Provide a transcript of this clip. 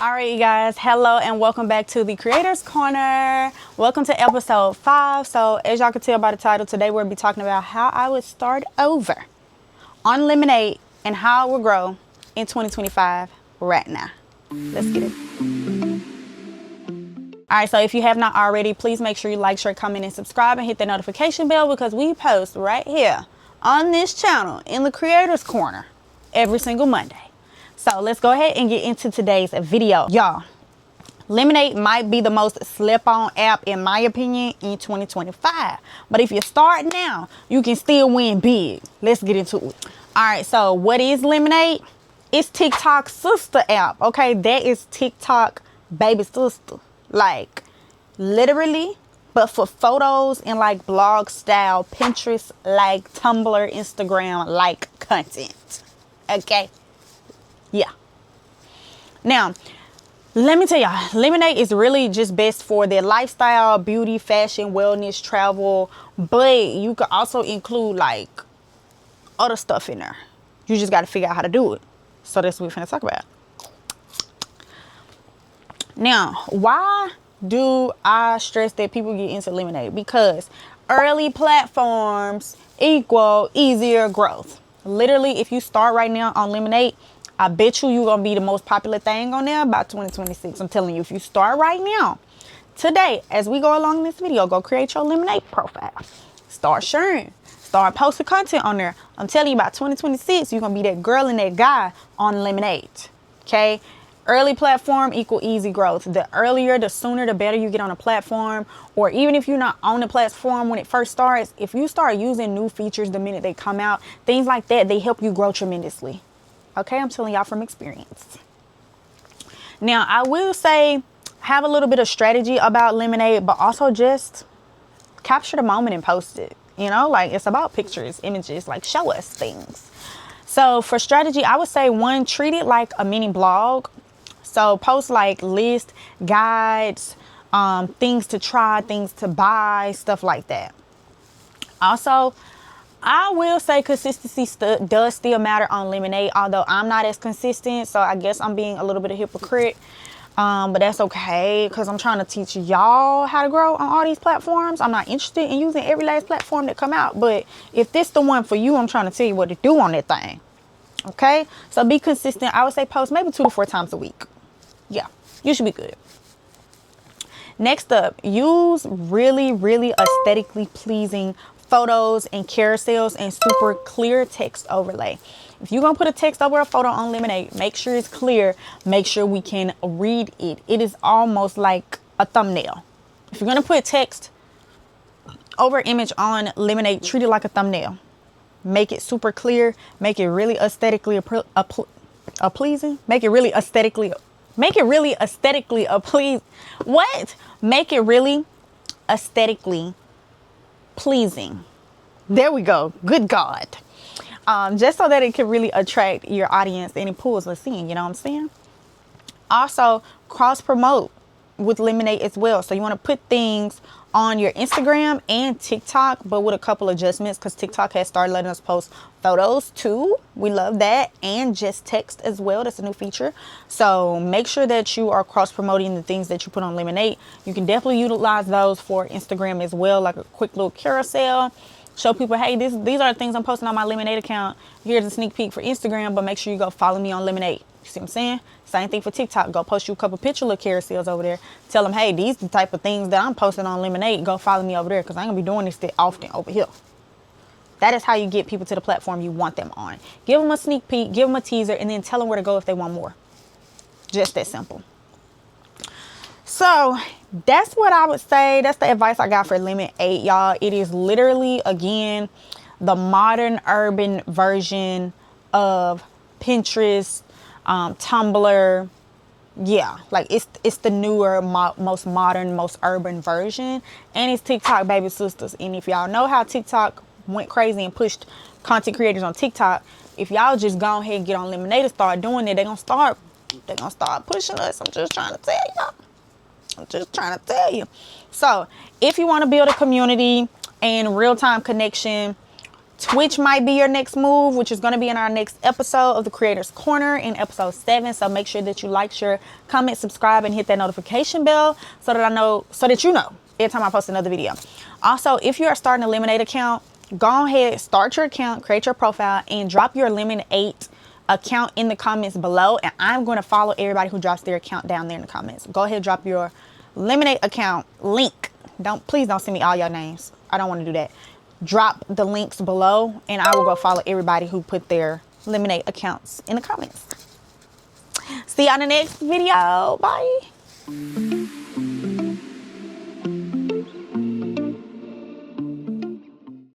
All right, you guys, hello and welcome back to the Creators Corner. Welcome to episode 5. So as y'all can tell by the title, today we'll be talking about how I would start over on Lemon8 and how it will grow in 2025 right now. Let's get it. All right, so if you have not already, please make sure you like, share, comment, and subscribe and hit the notification bell because we post right here on this channel in the Creators Corner every single Monday. So let's go ahead and get into today's video. Y'all, Lemon8 might be the most slept-on app, in my opinion, in 2025. But if you start now, you can still win big. Let's get into it. All right, so what is Lemon8? It's TikTok's sister app, okay? That is TikTok baby sister. Like, literally, but for photos and like blog style, Pinterest, like Tumblr, Instagram, like content, okay? Yeah. Now, let me tell y'all, Lemon8 is really just best for their lifestyle, beauty, fashion, wellness, travel, but you could also include like other stuff in there. You just got to figure out how to do it. So that's what we're finna talk about. Now, why do I stress that people get into Lemon8? Because early platforms equal easier growth. Literally, if you start right now on Lemon8, I bet you're going to be the most popular thing on there by 2026. I'm telling you, if you start right now, today, as we go along in this video, go create your Lemon8 profile. Start sharing. Start posting content on there. I'm telling you, by 2026, you're going to be that girl and that guy on Lemon8. Okay? Early platform equal easy growth. The earlier, the sooner, the better you get on a platform. Or even if you're not on the platform when it first starts, if you start using new features the minute they come out, things like that, they help you grow tremendously. Okay, I'm telling y'all from experience. Now, I will say have a little bit of strategy about Lemon8, but also just capture the moment and post it. You know, like it's about pictures, images, like show us things. So for strategy, I would say one, treat it like a mini blog. So post like list, guides, things to try, things to buy, stuff like that. Also, I will say consistency does still matter on Lemon8, although I'm not as consistent. So I guess I'm being a little bit of a hypocrite. But that's okay because I'm trying to teach y'all how to grow on all these platforms. I'm not interested in using every last platform that come out. But if this the one for you, I'm trying to tell you what to do on that thing. Okay? So be consistent. I would say post maybe 2 to 4 times a week. Yeah, you should be good. Next up, use really, really aesthetically pleasing photos and carousels and super clear text overlay. If you're gonna put a text over a photo on Lemon8, make sure it's clear. Make sure we can read it. It is almost like a thumbnail. If you're gonna put text over image on Lemon8, treat it like a thumbnail. Make it super clear. Make it really aesthetically pleasing. Make it really aesthetically. Make it really aesthetically What? Make it really aesthetically pleasing. There we go. Good God. Just so that it can really attract your audience and it pulls us in. You know what I'm saying? Also, cross promote with Lemon8 as well. So you want to put things on your Instagram and TikTok, but with a couple adjustments because TikTok has started letting us post photos too. We love that. And just text as well. That's a new feature. So make sure that you are cross promoting the things that you put on Lemon8. You can definitely utilize those for Instagram as well, like a quick little carousel. Show people, hey, these are the things I'm posting on my Lemon8 account. Here's a sneak peek for Instagram, but make sure you go follow me on Lemon8. You see what I'm saying? Same thing for TikTok. Go post you a couple picture little carousels over there. Tell them, hey, these the type of things that I'm posting on Lemon8. Go follow me over there because I ain't gonna be doing this that often over here. That is how you get people to the platform you want them on. Give them a sneak peek, give them a teaser, and then tell them where to go if they want more. Just that simple. So that's what I would say. That's the advice I got for Lemon8, y'all. It is literally, again, the modern urban version of Pinterest, Tumblr. Yeah, like it's the newer, most modern, most urban version. And it's TikTok baby sisters. And if y'all know how TikTok went crazy and pushed content creators on TikTok, if y'all just go ahead and get on Lemon8 and start doing it, they're gonna start pushing us. I'm just trying to tell y'all. So if you want to build a community and real-time connection Twitch might be your next move, which is going to be in our next episode of the Creators Corner in episode 7. So make sure that you like, share, comment, subscribe, and hit that notification bell so that you know every time I post another video. Also, if you are starting a Lemon8 account, go ahead, start your account, create your profile, and drop your Lemon8 account in the comments below. And I'm going to follow everybody who drops their account down there in the comments. Go ahead, drop your Lemon8 account link. Please don't send me all your names. I don't want to do that. Drop the links below, and I will go follow everybody who put their Lemon8 accounts in the comments. See y'all in the next video. Bye.